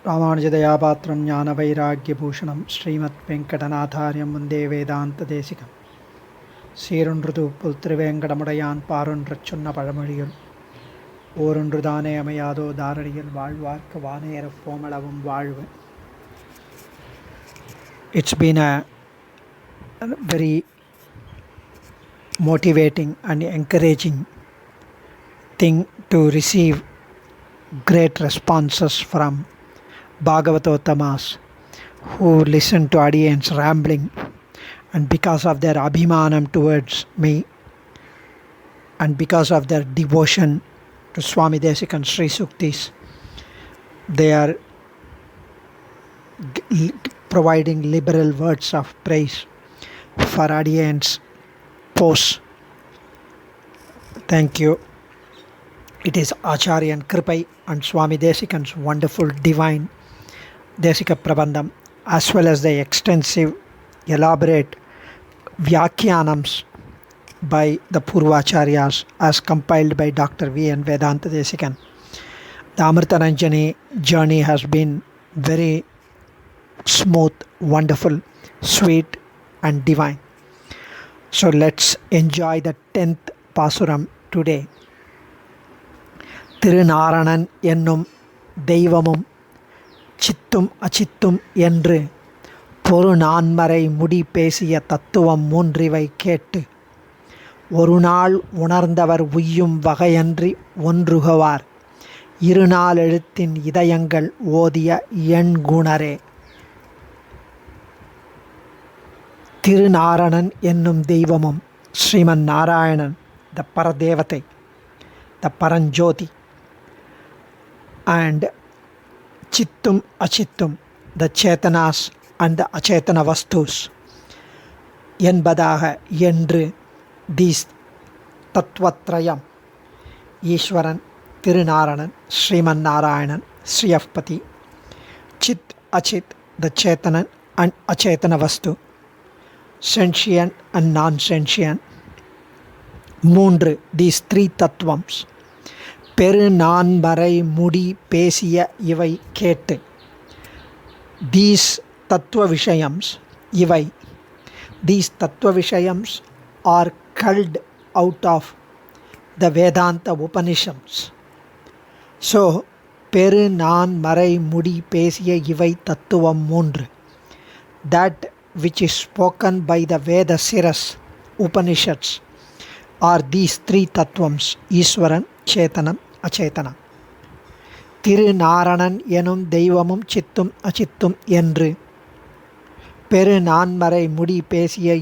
ராமானுஜதயாபாத்திரம் ஞான வைராக்கியபூஷணம் ஸ்ரீமத் வெங்கடநாதாரியம் வந்தே வேதாந்ததேசிகம். சீரொன்று தூப்புல் திருவேங்கடமுடையான் பாரொன்றச் சொன்ன பழமொழியுள் ஓரொன்று தானே அமையாதோ தாரணியில் வாழ்வார்க்கு வானேறப் போமளவும் வாழ்வு. It's been a very motivating and encouraging thing to receive great responses from Bhagavatottamas who listen to audience rambling, and because of their abhimanam towards me and because of their devotion to Swami Desikan Sri Suktis, they are providing liberal words of praise for audience posts. Thank you. It is Acharyan Kripai and Swami Desikan's wonderful divine Desika Prabandham, as well as the extensive elaborate Vyakhyanams by the Purvacharyas as compiled by Dr. V. N. Vedanta Desikan. The Amritaranjani journey has been very smooth, wonderful, sweet and divine. So let's enjoy the 10th Pasuram today. Thirunaranan என்னும் தெய்வமும் சித்தும் அச்சித்தும் என்று பொரு நான்மறை முடி பேசிய தத்துவம் மூன்றிவை கேட்டு ஒரு நாள் உணர்ந்தவர் உய்யும் வகையன்றி ஒன்றுகவார் இருநாள் எழுத்தின் இதயங்கள் ஓதிய எண்குணரே. திருநாரணன் என்னும் தெய்வமும் ஸ்ரீமன் நாராயணன், த பரதேவதை, த Paranjothi, and Chittum Achittum, the Chetanas and the Achetana Vastus, என்பதாக என்று these Tattvatrayam, Ishwaran, Tirunaranam, Sriman Narayanan, Sriyapati, Chit Achit, the Chetanan and Achetana Vastu, sentient and non-sentient, மூன்று, these three Tattvams, பெரு நான்மறை முடி பேசிய இவை கேட்டு, these tattva விஷயம்ஸ் இவை, these tattva விஷயம்ஸ் are culled out of the Vedanta Upanishads. So பெரு நான்மறை முடி பேசிய இவை தத்துவம் மூன்று, that which is spoken by the Veda Siras Upanishads are these three tattvams, Ishwaran, Chetanam, அச்சேதனம். திருநாரணன் எனும் தெய்வமும் சித்தும் அச்சித்தும் என்று பெரு நான்மறை முடி பேசிய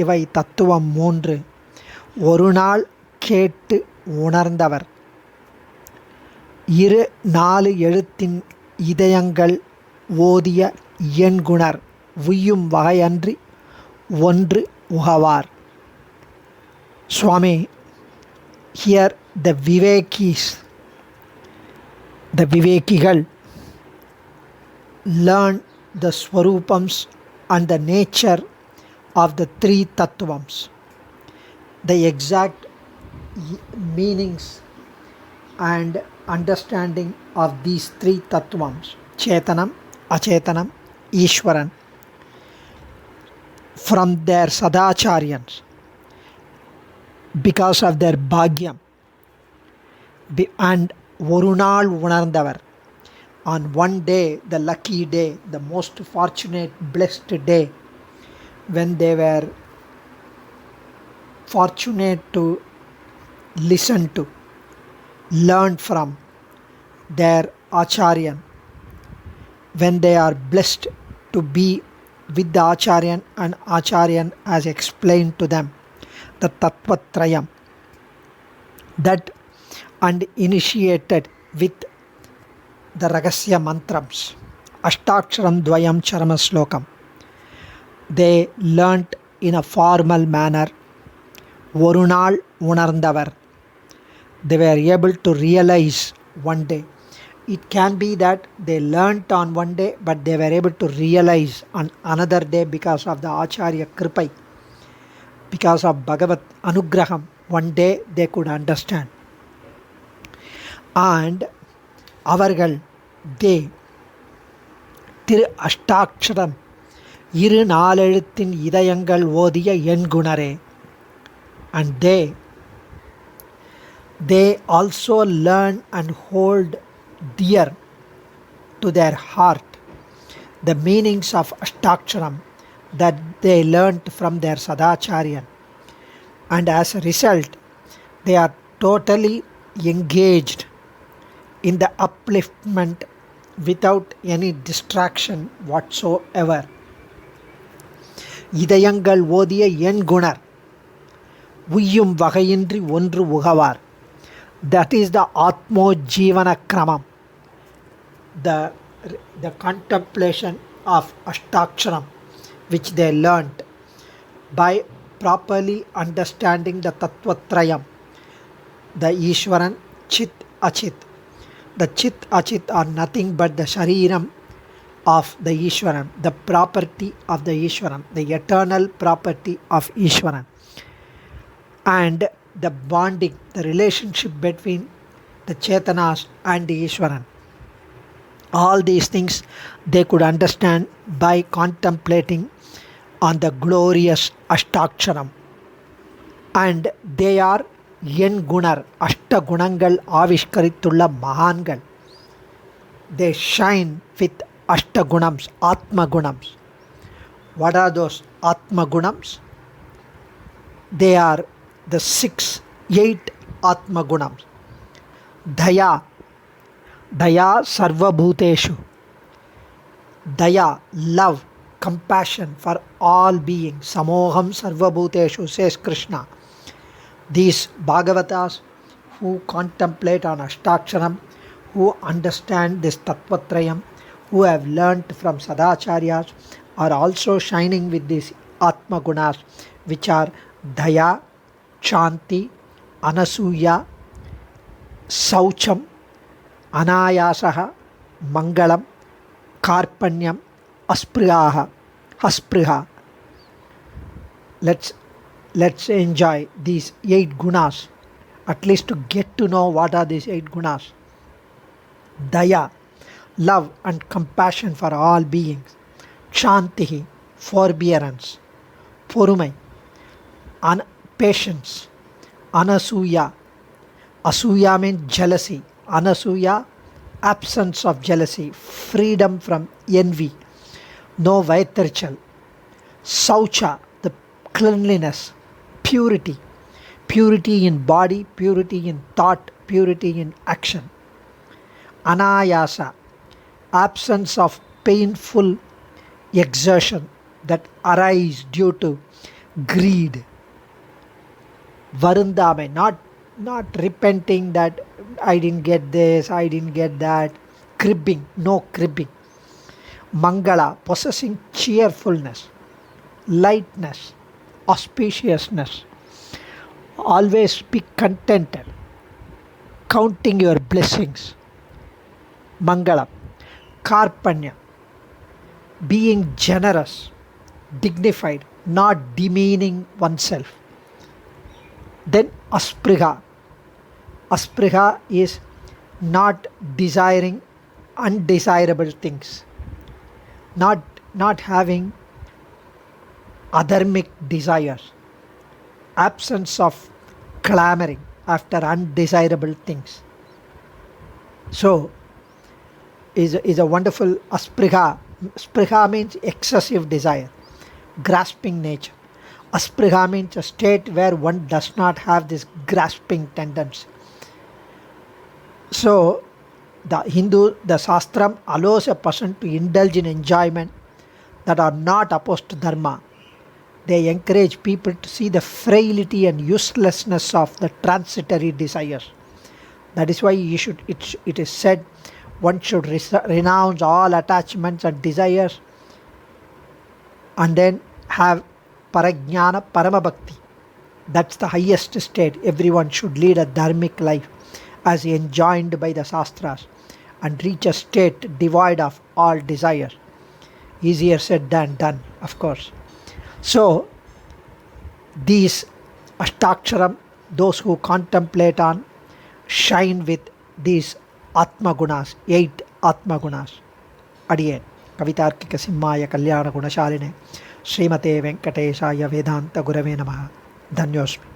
இவை தத்துவம் மூன்று ஒரு நாள் கேட்டு உணர்ந்தவர் இரு நாலு எழுத்தின் இதயங்கள் ஓதிய எண்குணர் உய்யும் வகையன்றி ஒன்று உகவார். Swami, here the Vivekigal learn the Swarupams and the nature of the three Tattvams, the exact meanings and understanding of these three Tattvams, Chetanam, Achetanam, Ishwaran, from their Sadacharyans, because of their Bhagyam, and ஒரு நாள் உணர்ந்தவர், on one day, the lucky day, the most fortunate, blessed day, when they were fortunate to listen to, learn from their Acharyan, when they are blessed to be with the Acharyan and Acharyan has explained to them the Tattvatrayam, that and initiated with the Ragasya Mantrams, Ashtaksharam Dvayam Charama Slokam. They learnt in a formal manner, Orunal Unarndavar. They were able to realize one day. It can be that they learnt on one day, but they were able to realize on another day because of the Acharya Kripai, because of Bhagavat Anugraham. One day they could understand. And அவர்கள் they திரு அஷ்டாட்சரம் இரு நாலெழுத்தின் இதயங்கள் ஓதிய எண்குணரே. And they also learn and hold dear to their heart the meanings of Ashtaksharam that they learnt from their Sadacharyan, and as a result they are totally engaged in the upliftment without any distraction whatsoever. இதயங்கள் ஓதிய எண்குணர் உய்யும் வகையின்றி ஒன்று உகவார். That is the Atmojivana Kramam, the contemplation of Ashtaksharam which they learnt by properly understanding the Tattvatrayam, the Ishwaran, Chit, Achit. The Chit, Achit are nothing but the Shariram of the Ishwaran, the property of the Ishwaran, the eternal property of Ishwaran, and the bonding, the relationship between the Chetanas and the Ishwaran. All these things they could understand by contemplating on the glorious Ashtaksharam, and they are Yengunar, Ashtagunangal Avishkarittulla Mahangal. They shine with Ashtagunams, Atmagunams. What are those Atmagunams? They are the 8 Atmagunams. Daya, Daya Sarvabhuteshu. Daya, love, compassion for all beings. Samoham Sarvabhuteshu, says Krishna. These Bhagavatas who contemplate on Ashtaksharam, who understand this Tattvatrayam, who have learnt from Sadacharyas, are also shining with these Atmagunas, which are Daya, Chanti, Anasuya, Saucham, Anayasaha, Mangalam, Karpanyam, Aspriha. Let's enjoy these 8 gunas, at least to get to know what are these 8 gunas. Daya, love and compassion for all beings. Shantihi, forbearance. Porumai, patience. Anasuya, asuya means jealousy. Anasuya, absence of jealousy, freedom from envy, no vaitarchal. Saucha, the cleanliness, purity. Purity in body, purity in thought, purity in action. Anayasa, absence of painful exertion that arise due to greed. Varundame, not repenting that I didn't get this, I didn't get that. Cribbing, no cribbing. Mangala, possessing cheerfulness, lightness, auspiciousness. Always be contented, counting your blessings. Mangala. Karpanya, being generous, dignified, not demeaning oneself. Then Aspriha. Aspriha is not desiring undesirable things, not having adharmic desires, absence of clamoring after undesirable things. So is a wonderful Aspriha. Spriha means excessive desire, grasping nature. Aspriha means a state where one does not have this grasping tendency. So the Shastram allows a person to indulge in enjoyment that are not opposed to Dharma. They encourage people to see the frailty and uselessness of the transitory desires. That is why it is said one should renounce all attachments and desires and then have Parajnana Paramabhakti. That's the highest state. Everyone should lead a dharmic life as enjoined by the Shastras and reach a state devoid of all desire. Easier said than done, of course. So these Ashtaksharam, those who contemplate on, shine with these Atmagunas, 8 Atmagunas. Adiyan. कवितार्किकसिंहाय कल्याणगुणशालिने श्रीमते वेङ्कटेशाय वेदान्तगुरवे नमः। धन्योऽस्मि।